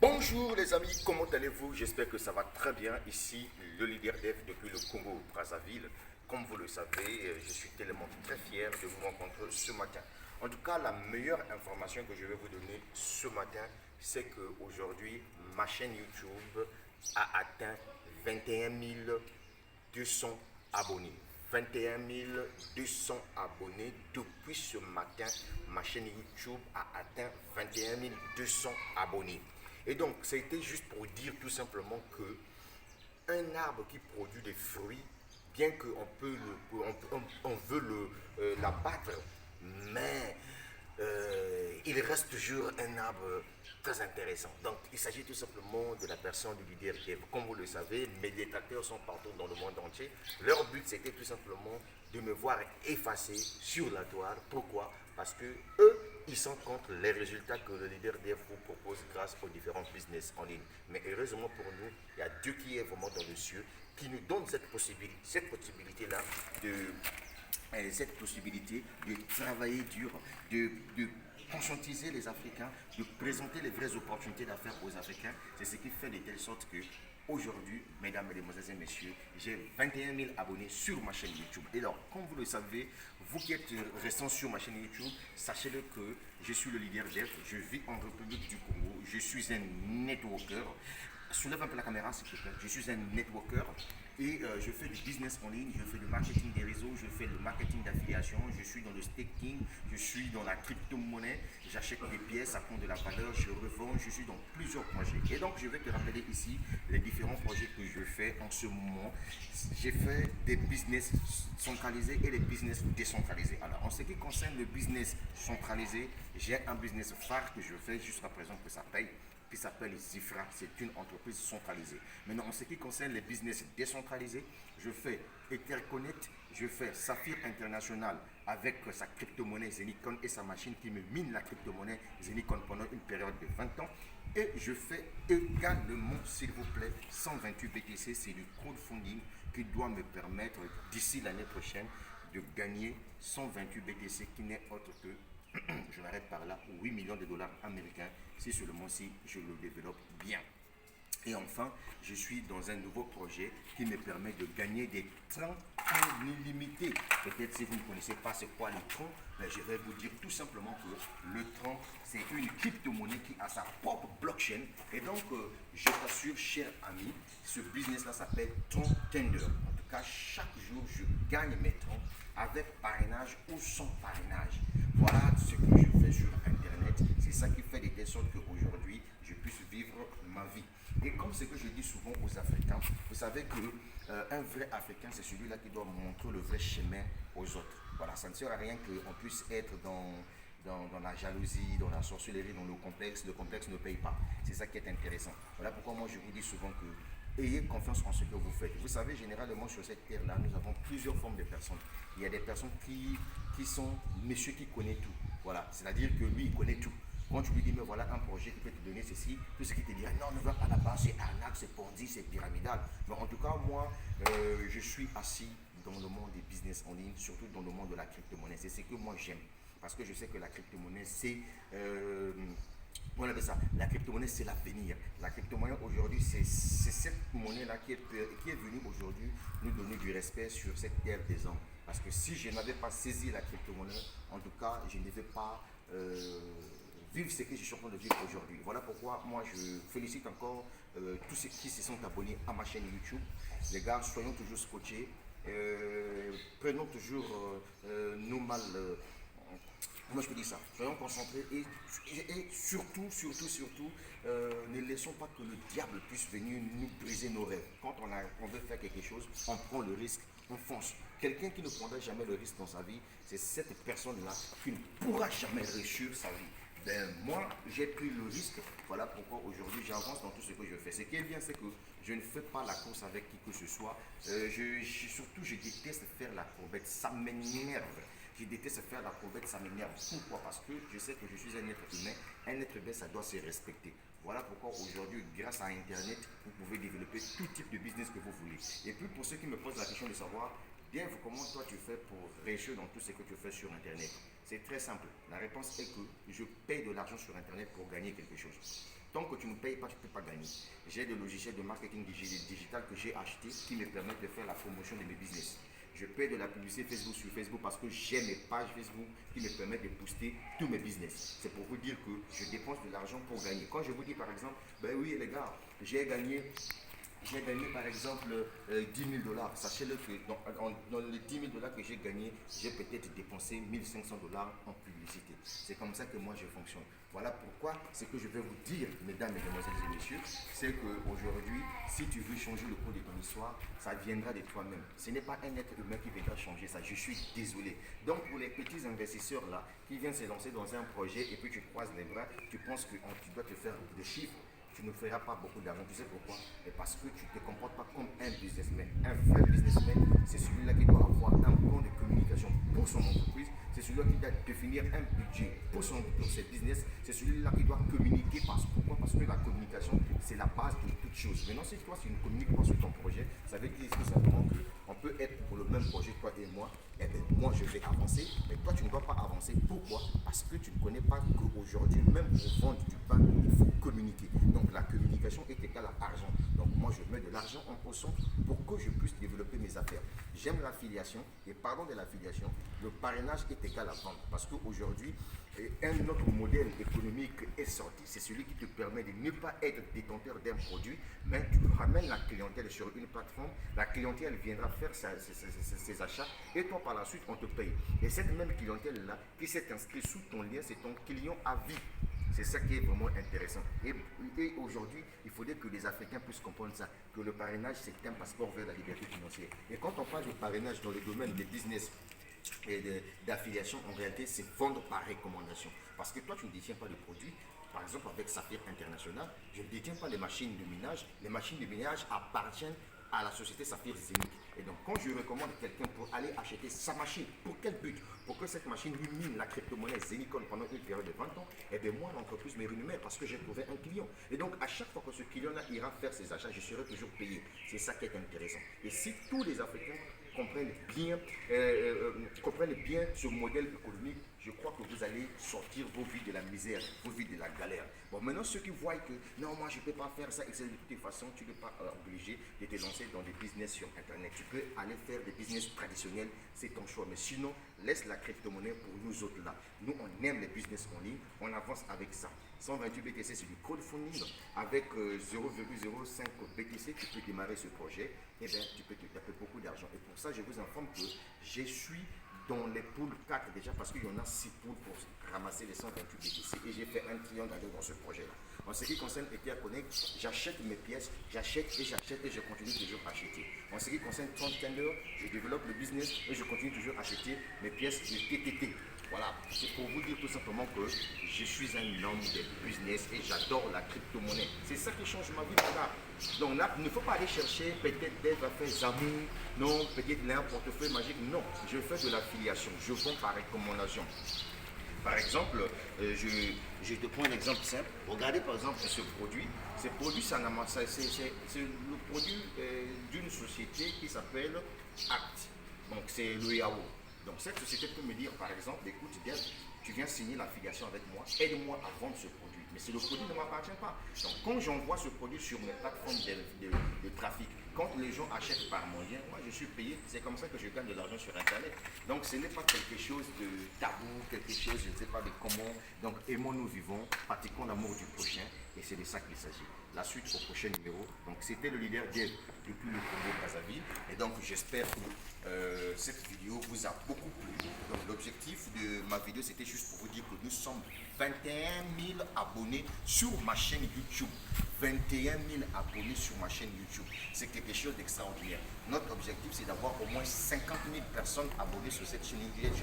Bonjour les amis, comment allez-vous? J'espère que ça va très bien. Ici, le leader dev depuis le Congo, Brazzaville. Comme vous le savez, je suis tellement très fier de vous rencontrer ce matin. En tout cas, la meilleure information que je vais vous donner ce matin, c'est qu'aujourd'hui, ma chaîne YouTube a atteint 21 200 abonnés. 21 200 abonnés. Depuis ce matin, ma chaîne YouTube a atteint 21 200 abonnés. Et donc, ça a été juste pour dire tout simplement que un arbre qui produit des fruits, bien qu'on peut on veut l'abattre, mais il reste toujours un arbre très intéressant. Donc, il s'agit tout simplement de la personne du leader Kev. Comme vous le savez, mes détracteurs sont partout dans le monde entier. Leur but, c'était tout simplement de me voir effacé sur la toile. Pourquoi? Parce que eux, ils sont contre les résultats que le leader Dev vous propose grâce aux différents business en ligne. Mais heureusement pour nous, il y a Dieu qui est vraiment dans le ciel, qui nous donne cette possibilité-là de cette possibilité de travailler dur, de conscientiser les Africains, de présenter les vraies opportunités d'affaires aux Africains. C'est ce qui fait de telle sorte que aujourd'hui, mesdames, mesdemoiselles et messieurs, j'ai 21 000 abonnés sur ma chaîne YouTube. Et alors, comme vous le savez, vous qui êtes restants sur ma chaîne YouTube, sachez-le que je suis le leader dev, je vis en République du Congo, je suis un networker. Soulève un peu la caméra s'il te plaît. Je suis un networker et je fais du business en ligne, je fais du marketing des réseaux, je fais le marketing d'affiliation, je suis dans le staking, je suis dans la crypto-monnaie, j'achète des pièces, ça prend de la valeur, je revends, je suis dans plusieurs projets. Et donc je vais te rappeler ici les différents projets que je fais en ce moment. J'ai fait des business centralisés et des business décentralisés. Alors en ce qui concerne le business centralisé, j'ai un business phare que je fais jusqu'à présent que ça paye, qui s'appelle Zifra. C'est une entreprise centralisée. Maintenant, en ce qui concerne les business décentralisés, je fais Etherconnect, je fais Saphir International avec sa crypto-monnaie Zenicon et sa machine qui me mine la crypto-monnaie Zenicon pendant une période de 20 ans. Et je fais également, s'il vous plaît, 128 BTC, c'est du crowdfunding qui doit me permettre d'ici l'année prochaine de gagner 128 BTC qui n'est autre que je m'arrête par là, 8 millions de dollars américains, si seulement si je le développe bien. Et enfin, je suis dans un nouveau projet qui me permet de gagner des trains illimités. Peut-être si vous ne connaissez pas c'est quoi le train, mais je vais vous dire tout simplement que le train, c'est une crypto-monnaie qui a sa propre blockchain. Et donc, je t'assure, cher ami, ce business-là s'appelle Tron Tender. En tout cas, chaque jour, je gagne mes trons avec parrainage ou sans parrainage. Voilà ce que je fais sur Internet. C'est ça qui fait de telle sorte qu'aujourd'hui, je puisse vivre ma vie. Et comme ce que je dis souvent aux Africains, vous savez qu'un vrai Africain, c'est celui-là qui doit montrer le vrai chemin aux autres. Voilà, ça ne sert à rien qu'on puisse être dans la jalousie, dans la sorcellerie, dans le complexe. Le complexe ne paye pas. C'est ça qui est intéressant. Voilà pourquoi moi je vous dis souvent que ayez confiance en ce que vous faites. Vous savez, généralement sur cette terre-là, nous avons plusieurs formes de personnes. Il y a des personnes qui sont monsieur qui connaît tout. Voilà, c'est-à-dire que lui, il connaît tout. Quand tu lui dis, mais voilà un projet qui peut te donner ceci, tout ce qui te dit, non, ne va pas là-bas, c'est arnaque, c'est ponzi, c'est pyramidal. Mais en tout cas, moi, je suis assis dans le monde des business en ligne, surtout dans le monde de la crypto-monnaie. C'est ce que moi j'aime. Parce que je sais que la crypto-monnaie, c'est on appelle ça, la crypto-monnaie, c'est l'avenir. La crypto-monnaie, aujourd'hui, c'est cette monnaie-là qui est venue aujourd'hui nous donner du respect sur cette terre des hommes. Parce que si je n'avais pas saisi la crypto-monnaie, en tout cas, je ne devais pas vivre ce que je suis en train de vivre aujourd'hui. Voilà pourquoi moi, je félicite encore tous ceux qui se sont abonnés à ma chaîne YouTube. Les gars, soyons toujours scotchés. Prenons toujours nos mal. Moi je peux dire ça, soyons concentrés et surtout, ne laissons pas que le diable puisse venir nous briser nos rêves. Quand on veut faire quelque chose, on prend le risque, on fonce. Quelqu'un qui ne prendra jamais le risque dans sa vie, c'est cette personne-là qui ne pourra jamais réussir sa vie. Ben, moi, j'ai pris le risque. Voilà pourquoi aujourd'hui j'avance dans tout ce que je fais. Ce qui est bien, c'est que je ne fais pas la course avec qui que ce soit. Surtout, je déteste faire la courbette. Ça m'énerve. Je déteste faire la courbette, ça m'énerve. Pourquoi? Parce que je sais que je suis un être humain. Un être humain, ça doit se respecter. Voilà pourquoi aujourd'hui, grâce à Internet, vous pouvez développer tout type de business que vous voulez. Et puis pour ceux qui me posent la question de savoir, bien, comment toi tu fais pour réussir dans tout ce que tu fais sur Internet? C'est très simple. La réponse est que je paye de l'argent sur Internet pour gagner quelque chose. Tant que tu ne me payes pas, tu ne peux pas gagner. J'ai des logiciels de marketing digital que j'ai achetés qui me permettent de faire la promotion de mes business. Je paie de la publicité Facebook sur Facebook parce que j'ai mes pages Facebook qui me permettent de booster tous mes business. C'est pour vous dire que je dépense de l'argent pour gagner. Quand je vous dis par exemple, ben oui les gars, j'ai gagné par exemple 10 000 $. Sachez-le que dans les 10 000 $ que j'ai gagnés, j'ai peut-être dépensé 1 500 $ en publicité. C'est comme ça que moi je fonctionne. Voilà pourquoi ce que je vais vous dire, mesdames, mesdemoiselles et messieurs, c'est qu'aujourd'hui, si tu veux changer le cours de ton histoire, ça viendra de toi-même. Ce n'est pas un être humain qui viendra changer ça. Je suis désolé. Donc pour les petits investisseurs là, qui viennent se lancer dans un projet et puis tu croises les bras, tu penses que tu dois te faire des chiffres. Tu ne feras pas beaucoup d'argent. Tu sais pourquoi? Et parce que tu ne te comportes pas comme un businessman. Un vrai businessman, c'est celui-là qui doit avoir un plan de communication pour son entreprise. C'est celui-là qui doit définir un budget pour ses business. C'est celui-là qui doit communiquer. Pourquoi? Parce que la communication, c'est la base de toute chose. Maintenant, si toi, tu ne communiques pas sur ton projet, ça veut dire tout simplement qu'on peut être pour le même projet, toi et moi. Eh bien, moi, je vais avancer, mais toi, tu ne dois pas avancer. Pourquoi? Parce que tu ne connais pas qu'aujourd'hui, même pour vendre du pain, il faut communiquer. Donc, la communication est égale à argent. Donc, moi, je mets de l'argent en poisson pour que je puisse développer mes affaires. J'aime l'affiliation, et parlons de l'affiliation, le parrainage est égal à vendre. Parce qu'aujourd'hui, un autre modèle économique est sorti, c'est celui qui te permet de ne pas être détenteur d'un produit, mais tu ramènes la clientèle sur une plateforme, la clientèle viendra faire ses achats, et toi, par la suite, on te paye. Et cette même clientèle-là, qui s'est inscrite sous ton lien, c'est ton client à vie. C'est ça qui est vraiment intéressant. Et aujourd'hui, il faudrait que les Africains puissent comprendre ça, que le parrainage, c'est un passeport vers la liberté financière. Et quand on parle de parrainage dans le domaine des business et d'affiliation, en réalité, c'est vendre par recommandation. Parce que toi, tu ne détiens pas de produit. Par exemple, avec Saphir International, je ne détiens pas les machines de minage. Les machines de minage appartiennent à la société Saphir Zénith. Et donc, quand je recommande quelqu'un pour aller acheter sa machine, pour quel but? Pour que cette machine lui mine la crypto-monnaie Zénicon pendant une période de 20 ans, et bien moi, l'entreprise me rémunère parce que j'ai trouvé un client. Et donc, à chaque fois que ce client-là ira faire ses achats, je serai toujours payé. C'est ça qui est intéressant. Et si tous les Africains comprennent bien ce modèle économique, je crois que vous allez sortir vos vies de la misère, vos vies de la galère. Bon, maintenant, ceux qui voient que non, moi, je ne peux pas faire ça, et de toute façon, tu n'es pas obligé de te lancer dans des business sur Internet. Tu peux aller faire des business traditionnels, c'est ton choix. Mais sinon, laisse la crypto-monnaie pour nous autres là. Nous, on aime les business en ligne, on avance avec ça. 128 BTC, c'est du crowdfunding. Avec 0,05 BTC, tu peux démarrer ce projet. Et bien, tu peux te taper beaucoup d'argent. Et pour ça, je vous informe que je suis dans les poules 4 déjà, parce qu'il y en a 6 poules pour ramasser les 128 BTC. Et j'ai fait un triangle dans ce projet-là. En ce qui concerne Ether Connect, j'achète mes pièces, j'achète et je continue toujours à acheter. En ce qui concerne Tron Tender, je développe le business et je continue toujours à acheter mes pièces de TTT. Voilà, c'est pour vous dire tout simplement que je suis un homme de business et j'adore la crypto-monnaie. C'est ça qui change ma vie, là. Donc là, il ne faut pas aller chercher peut-être des affaires d'amour, non, peut-être un portefeuille magique. Non, je fais de l'affiliation, je vends par recommandation. Par exemple, je te prends un exemple simple. Regardez par exemple ce produit. Ce produit, c'est le produit d'une société qui s'appelle Act. Donc c'est le yaourt. Donc cette société peut me dire par exemple, écoute, bien, tu viens signer l'affiliation avec moi, aide-moi à vendre ce produit. Mais si le produit ne m'appartient pas. Donc quand j'envoie ce produit sur mes plateformes de trafic, quand les gens achètent par mon lien, moi je suis payé, c'est comme ça que je gagne de l'argent sur Internet. Donc ce n'est pas quelque chose de tabou, quelque chose, je ne sais pas de comment. Donc aimons-nous vivons, pratiquons l'amour du prochain, et c'est de ça qu'il s'agit. La suite au prochain numéro. Donc c'était le leader Dev depuis le Congo-Brazzaville. Et donc j'espère que cette vidéo vous a beaucoup plu. Donc l'objectif de ma vidéo, c'était juste pour vous dire que nous sommes 21 000 abonnés sur ma chaîne YouTube. 21 000 abonnés sur ma chaîne YouTube. C'est quelque chose d'extraordinaire. Notre objectif, c'est d'avoir au moins 50 000 personnes abonnées sur cette chaîne YouTube.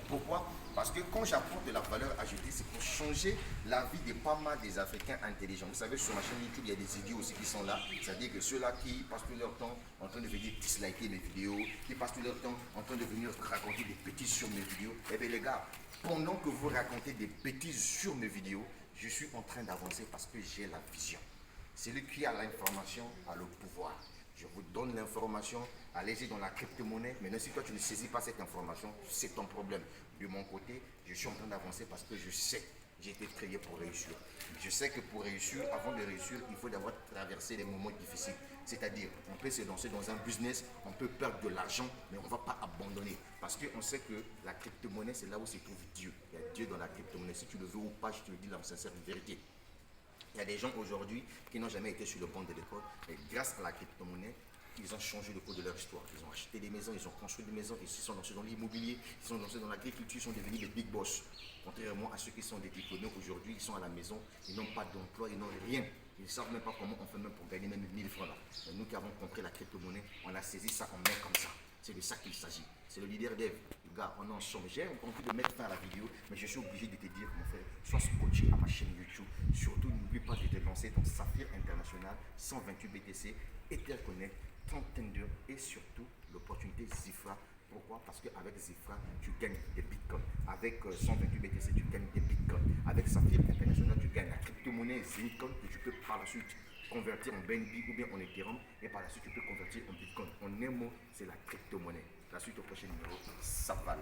Pourquoi? Parce que quand j'apporte de la valeur ajoutée, c'est pour changer la vie de pas mal des Africains intelligents. Vous savez, sur ma chaîne YouTube, il y a des idiots aussi qui sont là. C'est-à-dire que ceux-là qui passent tout leur temps en train de venir disliker mes vidéos, qui passent tout leur temps en train de venir raconter des bêtises sur mes vidéos. Eh bien les gars, pendant que vous racontez des bêtises sur mes vidéos, je suis en train d'avancer parce que j'ai la vision. Celui qui a l'information a le pouvoir. Je vous donne l'information, allez-y dans la crypto-monnaie. Maintenant, si toi tu ne saisis pas cette information, c'est ton problème. De mon côté, je suis en train d'avancer parce que je sais j'ai été créé pour réussir. Je sais que pour réussir, avant de réussir, il faut d'abord traverser les moments difficiles. C'est-à-dire, on peut se lancer dans un business, on peut perdre de l'argent, mais on ne va pas abandonner. Parce qu'on sait que la crypto-monnaie, c'est là où se trouve Dieu. Il y a Dieu dans la crypto-monnaie. Si tu le veux ou pas, je te le dis la sincère vérité. Il y a des gens aujourd'hui qui n'ont jamais été sur le banc de l'école, mais grâce à la crypto-monnaie, ils ont changé le cours de leur histoire. Ils ont acheté des maisons, ils ont construit des maisons, ils se sont lancés dans l'immobilier, ils sont lancés dans l'agriculture, ils sont devenus des big boss. Contrairement à ceux qui sont des diplômés aujourd'hui, ils sont à la maison, ils n'ont pas d'emploi, ils n'ont rien. Ils ne savent même pas comment on fait même pour gagner même 1000 francs là. Mais nous qui avons compris la crypto-monnaie, on a saisi ça en main comme ça. C'est de ça qu'il s'agit. C'est le leader dev. Les gars, on est ensemble. J'ai envie de mettre fin à la vidéo, mais je suis obligé de te dire, mon frère, sois scotché à ma chaîne YouTube. Surtout, n'oublie pas de te lancer dans Saphir International, 128 BTC, Ether Connect, 30 Tender et surtout l'opportunité Zifra. Pourquoi? Parce qu'avec Zifra, tu gagnes des bitcoins. Avec 128 BTC, tu gagnes des bitcoins. Avec Saphir International, tu gagnes la crypto-monnaie Zincoin que tu peux par la suite convertir en BNB ou bien en Ethereum et par la suite tu peux convertir en Bitcoin. En un mot, c'est la crypto-monnaie. La suite au prochain numéro, ça va.